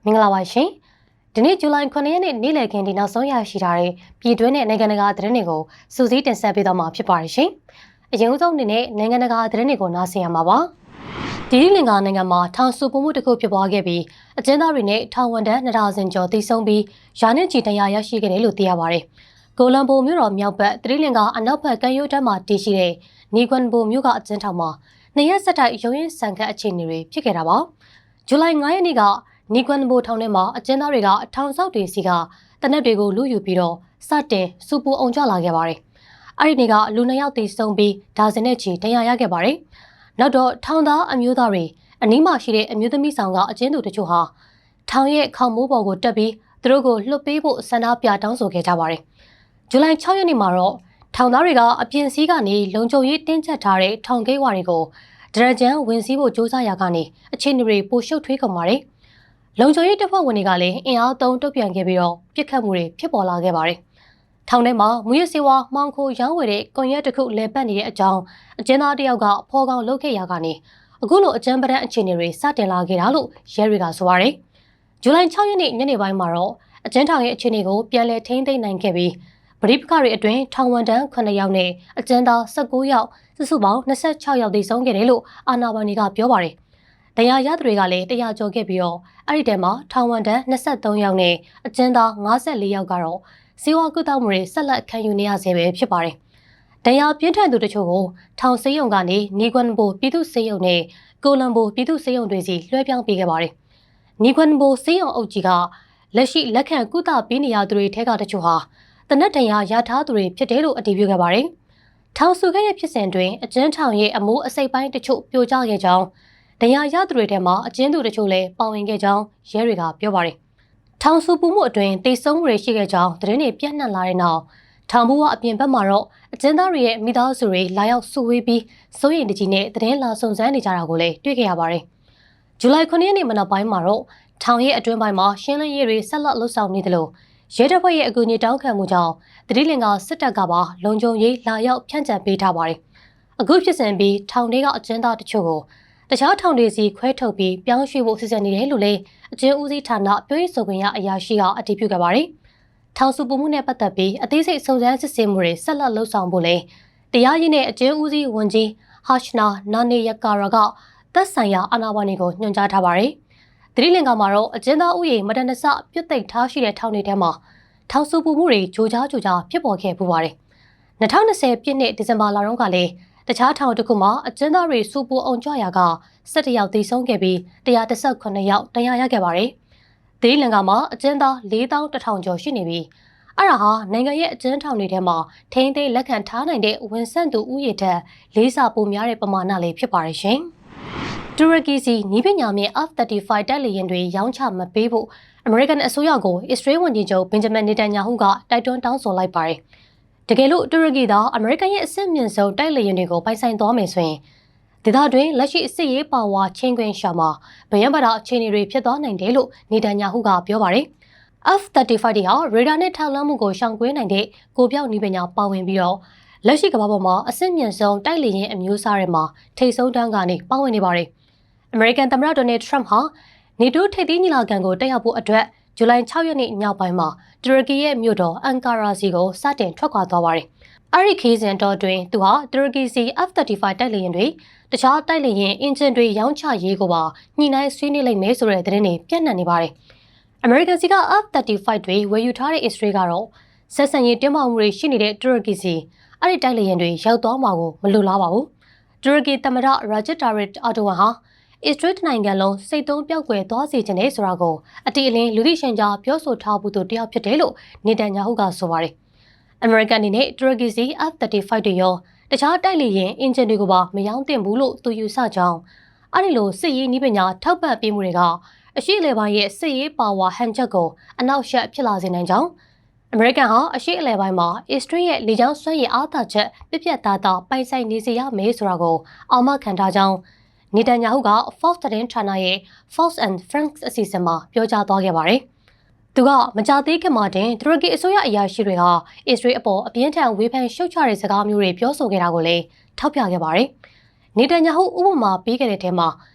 မင်္ဂလာပါရှင်ဒီနေ့ဇူလိုင်9ရက်နေ့နေ့လည်ခင်းဒီနောက်ဆုံးရရှိထားတဲ့ပြည်တွင်းနဲ့နိုင်ငံတကာသတင်းတွေကိုစူးစီးတင်ဆက်ပေးတော့မှာဖြစ်ပါတယ်ရှင်အရင်ဆုံးအနေနဲ့နိုင်ငံတကာသတင်းတွေကိုနားဆင်ရမှာပါဒီလင်္ကာနိုင်ငံမှာထောင်ဆူပမှုတစ်ခုဖြစ်ပွားခဲ့ပြီးအကျဉ်းသားတွေနဲ့ထောင်ဝန်ထမ်း2000ကျော်တိစုံပြီးရာနဲ့ချီတရားရရှိခဲ့တယ်လို့သိရပါတယ်ကိုလံဘိုမြို့တော်မြောက်ဘက်သီလင်္ကာအနောက်ဘက်ကမ်းရိုးတန်းမှာတည်ရှိတဲ့နီကွမ်ဘိုမြို့ကအကျဉ်းထောင်မှာနှစ်ရက်ဆက်တိုက်ရုံးရင်ဆန်ခတ်အခြေအနေတွေဖြစ်ခဲ့တာပါဇူလိုင်9ရက်နေ့ကနီကွမ်ဘိုထောင်ထဲမှာအကျဉ်းသားတွေကထောင်ဆောက်တွေစီကတနက်တွေကိုလူယူပြီးတော့စတင်စူပူအောင်ကြလာခဲ့ပါတယ်။အဲ့ဒီနေ့ကလူ2ယောက်သေဆုံးပြီးဒါဇင်နဲ့ချီတရားရခဲ့ပါတယ်။နောက်တော့ထောင်သားအမျိုးသားတွေအနီးမှာရှိတဲ့အမျိုးသမီးဆောင်ကအကျဉ်းသူတို့ဟာထောင်ရဲ့ခေါင်မိုးပေါ်ကိုတက်ပြီးသူတို့ကိုလွှတ်ပေးဖို့ဆန္ဒပြတောင်းဆိုခဲ့ကြပါတယ်။ဇူလိုင်6ရက်နေ့မှာတော့ထောင်သားတွေကအပြင်စည်းကနေလုံခြုံရေးတင်းကျပ်ထားတဲ့ထောင်ကိန်းဝါတွေကိုဒရဂျန်ဝင်စည်းဖို့ကြိုးစားရာကနေအခြေအနေတွေပိုရှုပ်ထွေးကုန်ပါတယ်။လုံခြုံရေးတပ်ဖွဲ့ဝင်တွေကလည်းအင်အားသုံးတုံ့ပြန်ခဲ့ပြီးတော့ပြစ်ခတ်မှုတွေဖြစ်ပေါ်လာခဲ့ပါတယ်။ထောင်ထဲမှာမူရစေဝါမှောင်ခိုရောင်းဝယ်တဲ့ကွန်ရက်တစ်ခုလဲပတ်နေတဲ့အကြောင်းအကျဉ်းသားတယောက်ကဖော်ကောင်လုပ်ခဲ့ရာကနေအခုလိုအကြမ်းပတမ်းအခြေအနေတွေစတင်လာခဲ့တာလို့ရဲတွေကဆိုပါတယ်။ဇူလိုင်6ရက်နေ့ညနေပိုင်းမှာတော့အကျဉ်းထောင်ရဲ့အခြေအနေကိုပြန်လည်ထိန်းသိမ်းနိုင်ခဲ့ပြီးပရိပခတွေအတွင်းထောင်ဝန်ထမ်း9ယောက်နဲ့အကျဉ်းသား19ယောက်စုစုပေါင်း26ယောက်သေဆုံးခဲ့တယ်လို့အာဏာပိုင်တွေကပြောပါတယ်။တရားရသူတွေကလည်းတရားကျော်ခဲ့ပြီးတော့အဲ့ဒီထဲမှာထောင်ဝန်ထမ်း23ယောက်နဲ့အကျဉ်းသား54ယောက်ကတော့စီဝါကုသမှုတွေဆက်လက်ခံယူနေရဆဲပဲဖြစ်ပါတယ်။တရားပြင်းထန်သူတချို့ကိုထောင်ဆေးရုံကနေနီကွမ်ဘိုပြည်သူ့ဆေးရုံနဲ့ကိုလံဘိုပြည်သူ့ဆေးရုံတွေစီလွှဲပြောင်းပေးခဲ့ပါတယ်။နီကွမ်ဘိုဆေးရုံအုပ်ကြီးကလက်ရှိလက်ခံကုသပေးနေရသူတွေထဲကတချို့ဟာတနက်တန်ရာရထားသူတွေဖြစ်တယ်လို့အတည်ပြုခဲ့ပါတယ်။ထောင်ဆူခဲ့တဲ့ဖြစ်စဉ်တွင်အကျဉ်းထောင်ရဲ့အမိုးအစိပ်ပိုင်းတချို့ပြိုကျခဲ့ကြောင်းတရားရသူတွေထဲမှာအကျဉ်းသူတချို့လည်းပါဝင်ခဲ့ကြောင်းရဲတွေကပြောပါတယ်။ထောင်ဆူပူမှုအတွင်းတိတ်ဆုံးမှုတွေရှိခဲ့ကြောင်းသတင်းတွေပြန့်နှံ့လာတဲ့နောက်ထောင်ဘုအပြင်ဘက်မှာတော့အကျဉ်းသားတွေရဲ့မိသားစုတွေလာရောက်စုဝေးပြီးစိုးရိမ်တကြီးနဲ့သတင်းလာစုံစမ်းနေကြတာကိုလည်းတွေ့ခဲ့ရပါတယ်။ဇူလိုင်9ရက်နေ့မနက်ပိုင်းမှာတော့ထောင်ရဲ့အတွင်းပိုင်းမှာရှင်းလင်းရေးတွေဆက်လက်လှုပ်ဆောင်နေတယ်လို့ရဲတပ်ဖွဲ့ရဲ့အကူအညီတောင်းခံမှုကြောင့်တတိလင်္ကာစစ်တပ်ကပါလုံခြုံရေးလာရောက်ဖြန့်ကျက်ပေးထားပါတယ်။အခုဖြစ်စဉ်ပြီးထောင်ထဲကအကျဉ်းသားတချို့ကိုတခြားထောင်တွေစီခွဲထုတ်ပြီးပြောင်းရွှေ့ဖို့စီစဉ်နေတယ်လို့လည်းအကျဉ်းဦးစီးဌာနပြောရေးဆိုခွင့်ရအရာရှိကအတည်ပြုခဲ့ပါတယ်။ထောင်စုပမှုနဲ့ပတ်သက်ပြီးအသေးစိတ်စုံစမ်းစစ်ဆေးမှုတွေဆက်လက်လှုပ်ဆောင်ဖို့လည်းတရားရေးနဲ့အကျဉ်းဦးစီးဝန်ကြီးဟာရှနာနာနေယကာရာကသက်ဆိုင်ရာအာဏာပိုင်တွေကိုညွှန်ကြားထားပါတယ်။တတိလင်္ကာမှာတော့အကျဉ်းသားဥယျာဉ်မတန်တဆပြစ်သိမ်းထားရှိတဲ့ထောင်တွေထဲမှာထောင်စုပမှုတွေကြိုကြားဖြစ်ပေါ်ခဲ့ပူပါတယ်။2020ပြည့်နှစ်ဒီဇင်ဘာလတုန်းကလည်းတခြားထောင်တစ်ခုမှာအကျဉ်းသားတွေစူပူအောင်ကြွရာက17ယောက်သေဆုံးခဲ့ပြီး119ယောက်တရားရခဲ့ပါတယ်။ဒေးလင်္ကာမှာအကျဉ်းသား4100ကျော်ရှိနေပြီးအဲ့ဒါဟာနိုင်ငံရဲ့အကျဉ်းထောင်တွေထဲမှာထိန်းသိမ်းလက်ခံထားနိုင်တဲ့ဝန်ဆန့်သူဥယျာဉ်ထက်လေးဆပိုများတဲ့ပမာဏလေးဖြစ်ပါတယ်ရှင်။တူရကီစီနီးပညာမြင့် F-35 တိုက်လေယာဉ်တွေရောင်းချမပေးဖို့အမေရိကန်အစိုးရကိုအစ္စရေးဝန်ကြီးချုပ်ဘင်ဂျမင်နေတန်ယာဟုကတိုက်တွန်းတောင်းဆိုလိုက်ပါတယ်။တကယ်လို့တူရကီကအမေရိကန်ရဲ့အဆင့်မြင့်ဆုံးတိုက်လေယာဉ်တွေကိုပိုင်ဆိုင်သွားမယ်ဆိုရင်ဒေသတွင်းလက်ရှိစစ်ရေးပါဝါချင်းခွင်ရှာမှာဗယံပဒအခြေအနေတွေဖြစ်သွားနိုင်တယ်လို့နေတန်ယာဟုကပြောပါတယ်။ F-35 တွေဟာရေဒါနဲ့ထောက်လှမ်းမှုကိုရှောင်ကွင်းနိုင်တဲ့ကိုပြောက်နည်းပညာပါဝင်ပြီးတော့လက်ရှိကမ္ဘာပေါ်မှာအဆင့်မြင့်ဆုံးတိုက်လေယာဉ်အမျိုးအစားတွေမှာထိပ်ဆုံးတန်းကနေပါဝင်နေပါတယ်။ အမေရိကန်သမ္မတဒေါ်နယ်ထရန့်ဟာနေတိုးထိပ်သီးညီလာခံကိုတက်ရောက်ဖို့အတွက်ဇူလိုင်6ရက်နေ့ညပိုင်းမှာတူရကီရဲ့မြို့တော်အန်ကာရာစီကိုစတင်ထွက်ခွာသွားပါတယ်။အဲဒီခီးစဉ်တော်တွင်သူဟာတူရကီစီ F-35 တိုက်လေယာဉ်တွေတခြားတိုက်လေယာဉ်အင်ဂျင်တွေရောင်းချရေးကိုပါညှိနှိုင်းဆွေးနွေးလိမ့်မယ်ဆိုတဲ့သတင်းတွေပြန့်နှံ့နေပါတယ်။အမေရိကန်စီက F-35 တွေဝယ်ယူထားတဲ့အစ္စရေးကတော့ဆက်ဆံရေးတင်းမာမှုတွေရှိနေတဲ့တူရကီစီအဲဒီတိုက်လေယာဉ်တွေရောက်သွားမှာကိုမလိုလားပါဘူး။တူရကီသမ္မတရာဂျစ်တာရစ်အာတိုဝမ်ဟာအစ္စရေးနိုင်ငံလုံးစိတ်သုံးပြောက်ကွယ်သွားစေချင်တယ်ဆိုတာကိုအတိအလင်းလူသိရှင်ကြားပြောဆိုထားမှုတို့တယောက်ဖြစ်တယ်လို့နေတန်ယာဟုကဆိုပါတယ်။အမေရိကန်အနေနဲ့တူရကီစီ F-35 တွေရောတခြားတိုက်လေယာဉ်အင်ဂျင်တွေကိုပါမရောင်းသင့်ဘူးလို့သူယူဆကြောင်းအဲဒီလိုစစ်ရေးနည်းပညာထောက်ပံ့ပေးမှုတွေကအရှေ့အလယ်ပိုင်းရဲ့စစ်ရေးပါဝါဟန်ချက်ကိုအနောက်ရှက်ဖြစ်လာစေနိုင်ကြောင်းအမေရိကန်ဟာအရှေ့အလယ်ပိုင်းမှာအစ္စရေးရဲ့လေကြောင်းစွမ်းရည်အားသာချက်ပြပြသားသားပိုင်ဆိုင်နေစေရမယ်ဆိုတာကိုအာမခံထားကြောင်းနေတန်ယာဟုက Fox သတင်းဌာနရဲ့ Fox and Friends အစီအစဉ်မှာပြောကြားသွားခဲ့ပါတယ်။သူကမကြသေးခင်မှာတင်တူရကီအစိုးရအရာရှိတွေကအစ္စရေးအပေါ်အပြင်းထန်ဝေဖန်ရှုတ်ချတဲ့စကားမျိုးတွေပြောဆိုခဲ့တာကိုလည်းထောက်ပြခဲ့ပါတယ်။နေတန်ယာဟုဥပမာပေးခဲ့တဲ့ထဲမှာ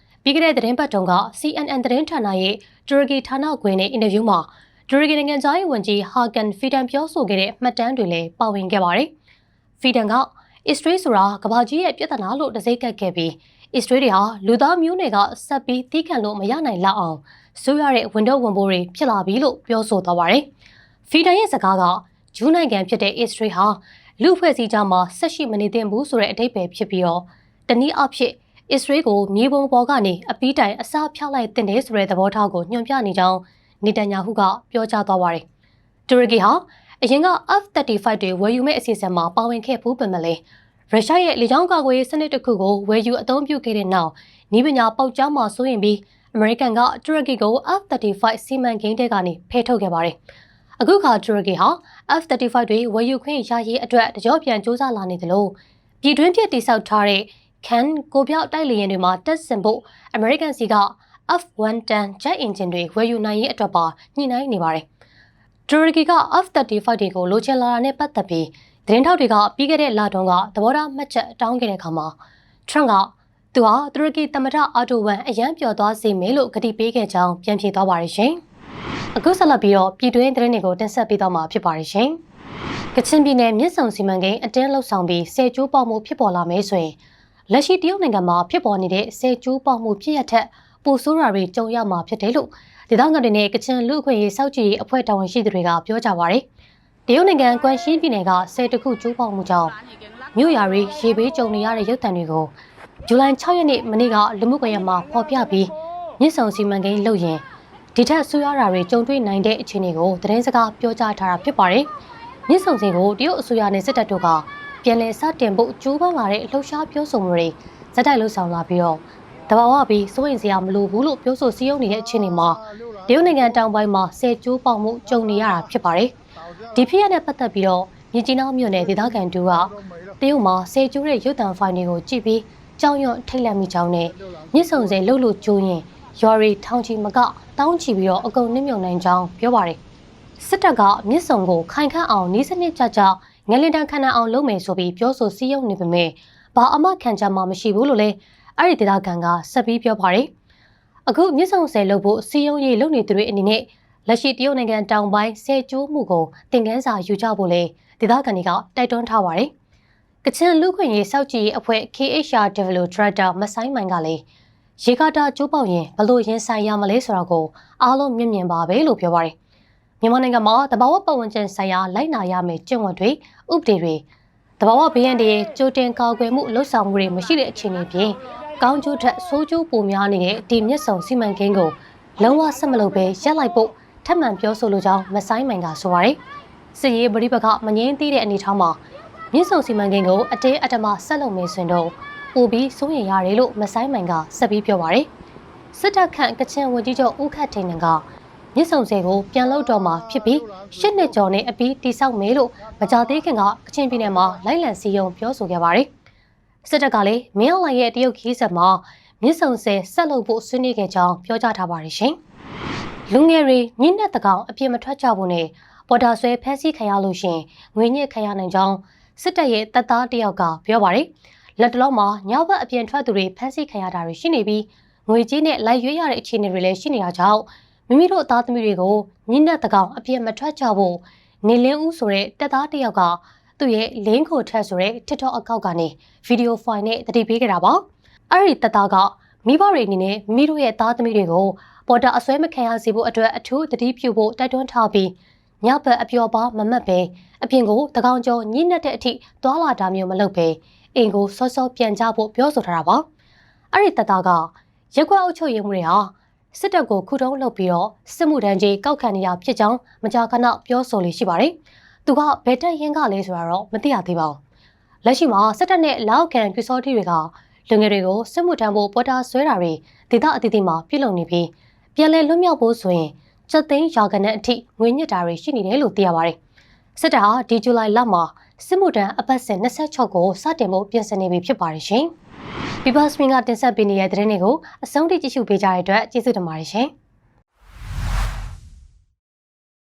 ပြီးခဲ့တဲ့သတင်းပတ်တုန်းက CNN သတင်းဌာနရဲ့တူရကီဌာနခွင်နဲ့အင်တာဗျူးမှာတူရကီနိုင်ငံသားရေးဝန်ကြီးဟာကန်ဖီဒန်ပြောဆိုခဲ့တဲ့မှတ်တမ်းတွေလည်းပါဝင်ခဲ့ပါတယ်။ဖီဒန်ကအစ္စရေးဆိုတာကမ္ဘာကြီးရဲ့ပြဿနာလို့တစိမ့်ကပ်ခဲ့ပြီးအစ္စရေးတွေဟာလူသားမျိုးနွယ်ကဆက်ပြီးသီးခံလို့မရနိုင်လောက်အောင်ဆိုးရတဲ့ဝန်တော့ဝန်ပိုးတွေဖြစ်လာပြီလို့ပြောဆိုသွားပါတယ်။ဖီဒန်ရဲ့စကားကဂျူးနိုင်ငံဖြစ်တဲ့အစ္စရေးဟာလူဖွဲ့စည်းကြမှာဆက်ရှိမနေသင့်ဘူးဆိုတဲ့အဓိပ္ပာယ်ဖြစ်ပြီးတော့တနည်းအားဖြင့်အစ္စရေးကိုမြေပုံပေါ်ကနေအပီးတိုင်အစားဖြောက်လိုက်တဲ့တဲ့ဆိုတဲ့သဘောထားကိုညွှန်ပြနေကြောင်းနေတန်ယာဟုကပြောကြားသွားပါတယ်။တူရကီဟာအရင်က F-35 တွေဝယ်ယူမဲ့အစီအစဉ်မှာပါဝင်ခဲ့ဘူးပေမဲ့လည်းရုရှားရဲ့လေကြောင်းကာကွယ်ရေးစနစ်တစ်ခုကိုဝယ်ယူအသုံးပြုခဲ့တဲ့နောက်ဤပညာပေါက်ကြားမှာစိုးရင်ပြီးအမေရိကန်ကတူရကီကို F-35 စီမံကိန်းတွေကနေဖယ်ထုတ်ခဲ့ပါတယ်။အခုခါတူရကီဟာ F-35 တွေဝယ်ယူခွင့်ရရေးအတွက်တကြောပြန်စ조사လာနေတယ်လို့ပြည်တွင်းဖြစ်တိစောက်ထားတဲ့Can ကိုပြောက်တိုက်လေယာဉ်တွေမှာတက်ဆင်ဖို့အမေရိကန်စီက F-110 jet engine တွေဝယ်ယူနိုင်ရေးအတွက်ပါညှိနှိုင်းနေပါတယ်။တူရကီက F-35 တွေကိုလိုချင်လာတာနဲ့ပတ်သက်ပြီးသတင်းထောက်တွေကပြီးခဲ့တဲ့လတုန်းကသဘောထားမှတ်ချက်တောင်းခဲ့တဲ့အခါမှာထရန့်ကသူဟာတူရကီသမ္မတအာတိုဝမ်အရန်ပြော်သွားစေမယ်လို့ကတိပေးခဲ့ကြောင်းပြန်ဖြေသွားပါတယ်ရှင်။အခုဆက်လက်ပြီးတော့ပြည်တွင်းသတင်းတွေကိုတင်ဆက်ပေးသွားမှာဖြစ်ပါတယ်ရှင်။ကချင်ပြည်နယ်မြစ်ဆုံစီမံကိန်းအတင်းလှုပ်ဆောင်ပြီးဆယ်ကျိုးပေါမှုဖြစ်ပေါ်လာမယ်ဆိုရင်လက်ရှိတရုတ်နိုင်ငံမှာဖြစ်ပေါ်နေတဲ့ဆယ်ကျိုးပေါမှုဖြစ်ရထက်ပိုဆိုးရာတွေကြုံရမှာဖြစ်တယ်လို့ဒေသခံတွေနဲ့ကချင်လူ့အခွင့်အရေးစောင့်ကြည့်ရေးအဖွဲ့တာဝန်ရှိသူတွေကပြောကြပါရယ်တရုတ်နိုင်ငံကွမ်ရှင်းပြည်နယ်ကဆယ်တခုကျိုးပေါမှုကြောင့်မြို့ရွာတွေရေဘေးကြုံနေရတဲ့ရုပ်သံတွေကိုဇူလိုင်6ရက်နေ့မနေ့ကလူမှုကွန်ရက်မှာဖော်ပြပြီးမြစ်ဆုံစီမံကိန်းလုပ်ရင်ဒီထက်ဆိုးရွားတာတွေကြုံတွေ့နိုင်တဲ့အခြေအနေကိုသတင်းစကားပြောကြားထားတာဖြစ်ပါတယ်မြစ်ဆုံစင်ကိုတရုတ်အစိုးရနဲ့စစ်တပ်တို့ကပြန်လည်စတင်ဖို့ကြိုးပမ်းလာတဲ့လှုပ်ရှားပြောဆိုမှုတွေဇက်တိုက်လှုပ်ဆောင်လာပြီးတော့တဘာဝပြီးစိုးရင်စရာမလိုဘူးလို့ပြောဆိုစည်းရုံးနေတဲ့အခြေအနေမှာတရုတ်နိုင်ငံတောင်ပိုင်းမှာဆယ်ကျိုးပေါမှုကြုံနေရတာဖြစ်ပါတယ်ဒီဖြစ်ရတဲ့ပတ်သက်ပြီးတော့မြကြီးနားမြို့နယ်ဒေသခံတူကတရုတ်မှာဆယ်ကျိုးတဲ့ရုပ်သံဖိုင်တွေကိုကြည့်ပြီးကြောင်ရွံ့ထိတ်လန့်မိကြောင်းနဲ့မြစ်ဆုံစင်လှုပ်လို့ကျိုးရင်ရွာရီထောင်ချီမကတောင်းချီပြီးတော့အကုန်နှိမ့်မြုံနိုင်ကြောင်းပြောပါတယ်စစ်တပ်ကမြစ်ဆုံကိုခိုင်ခန့်အောင်နီးစနစ်ကြကြငလင်တန်ခဏအောင်လုပ်မယ်ဆိုပြီးပြောဆိုစည်းရုံးနေပေမဲ့ဘာအမှခံချက်မှမရှိဘူးလို့လည်းအဲ့ဒီဒေသခံကဆက်ပြီးပြောပါတယ်အခုမြစ်ဆုံဆယ်လုပ်ဖို့စည်းရုံးရေးလုပ်နေသူတွေအနေနဲ့လက်ရှိတရုတ်နိုင်ငံတောင်ပိုင်းဆယ်ကျိုးမှုကိုသင်ခန်းစာယူကြဖို့လေဒေသခံတွေကတိုက်တွန်းထားပါတယ်ကချင်လူခွင့်ရေးစောက်ကြည့်အဖွဲ့ KHR Develop Director မဆိုင်မိုင်ကလည်းရေကာတာကျိုးပေါက်ရင်ဘလို့ရင်ဆိုင်ရမလဲဆိုတာကိုအားလုံးမြင်ပါပဲလို့ပြောပါတယ်မြန်မာနိုင်ငံမှာတဘာဝပတ်ဝန်းကျင်ဆိုင်ရာလိုက်နာရမယ့်ကျင့်ဝတ်တွေဥပဒေတွေတဘာဝဘေးရန်တွေကြိုတင်ကာကွယ်မှုလှုပ်ဆောင်မှုတွေမရှိတဲ့အခြေအနေပြင်ကောင်းကျိုးထက်ဆိုးကျိုးပိုများနေတဲ့ဒီမြစ်ဆုံစီမံကိန်းကိုလုံးဝဆက်မလုပ်ဘဲရပ်လိုက်ဖို့ထပ်မံပြောဆိုလိုကြောင်းမဆိုင်မိုင်ကဆိုပါတယ်စစ်ရေးပရိပကမငင်းသေးတဲ့အနေအထားမှာမြစ်ဆုံစီမံကိန်းကိုအတင်းအဓမ္မဆက်လုပ်မယ်ဆိုရင်တော့ပိုပြီးစိုးရိမ်ရတယ်လို့မဆိုင်မိုင်ကဆက်ပြီးပြောပါတယ်စစ်တပ်ခန့်ကချင်ဝန်ကြီးချုပ်ဦးခတ်ထိန်ကမြစ်ဆုံဆယ်ကိုပြန်လုပ်တော့မှာဖြစ်ပြီး၈နှစ်ကျော်နဲ့အပြီးတိစောက်မယ်လို့မကြသေးခင်ကကချင်ပြည်နယ်မှာလိုက်လံစီယုံပြောဆိုခဲ့ပါတယ်စစ်တပ်ကလည်းမင်းအောင်လှိုင်ရဲ့တရုတ်ခီးဆက်မှာမြစ်ဆုံဆယ်ဆက်လုပ်ဖို့ဆွေးနွေးခဲ့ကြောင်းပြောကြားထားပါတယ်ရှင်လူငယ်တွေညှိနှက်တကောင်အပြစ်မထွက်ကြဖို့နဲ့ပေါ်တာဆွဲဖမ်းဆီးခံရလို့ရှင်ငွေညစ်ခံရနိုင်ကြောင်းစစ်တပ်ရဲ့တပ်သားတယောက်ကပြောပါတယ်လက်တလုံးမှာညဘက်အပြင်ထွက်သူတွေဖမ်းဆီးခံရတာတွေရှိနေပြီးငွေကြေးနဲ့လိုက်ရွေးရတဲ့အခြေအနေတွေလည်းရှိနေတာကြောင့်မိမိတို့သားသမီးတွေကိုညှိနှက်တကောင်အပြစ်မထွက်ကြဖို့နေလင်းဦးဆိုတဲ့တပ်သားတယောက်ကသူ့ရဲ့လင်းကိုထက်ဆိုတဲ့ TikTok အကောင့်ကနေဗီဒီယိုဖိုင်နဲ့တတိပေးခဲ့တာပါအဲ့ဒီတပ်သားကမိဘတွေအနေနဲ့မိမိတို့ရဲ့သားသမီးတွေကိုပေါ်တာအစွဲမခံရစေဖို့အတွက်အထူးတတိပြုဖို့တိုက်တွန်းထားပြီးညဘက်အပျော်ပါမမတ်ပဲအပြင်ကိုတကောင်ကျော်ညှိနှက်တဲ့အထိသွားလာတာမျိုးမလုပ်ပဲအိမ်ကိုစောစောပြန်ကြဖို့ပြောဆိုထားတာပါအဲ့ဒီတပ်သားကရက်ကွက်အုပ်ချုပ်ရေးမှုတွေဟာစစ်တပ်ကိုခုတုံးလုပ်ပြီးတော့စစ်မှုထမ်းကြီးကောက်ခံနေရဖြစ်ကြောင်းမကြာခဏပြောဆိုလေးရှိပါတယ်သူကဘယ်တက်ရင်ကလဲဆိုတာတော့မသိရသေးပါဘူးလက်ရှိမှာစစ်တပ်နဲ့လောက်ကန်ပြူစောတိတွေကလူငယ်တွေကိုစစ်မှုထမ်းဖို့ပေါ်တာဆွဲတာတွေဒေသအသီးသီးမှာပြုလုပ်နေပြီးပြန်လည်လွတ်မြောက်ဖို့ဆိုရင်ချက်သိန်းရာခိုင်နှုန်းအထိငွေညစ်တာတွေရှိနေတယ်လို့သိရပါတယ်စစ်တပ်ဟာဒီဇူလိုင်လမှာစစ်မှုထမ်းအပတ်စဉ်26ကိုစတင်ဖို့ပြင်ဆင်နေပြီဖြစ်ပါတယ်ရှင်People Spring ကတင်ဆက်ပေးနေတဲ့သတင်းတွေကိုအဆုံးထိကြည့်ရှုပေးကြတဲ့အတွက်ကျေးဇူးတင်ပါတယ်ရှင်။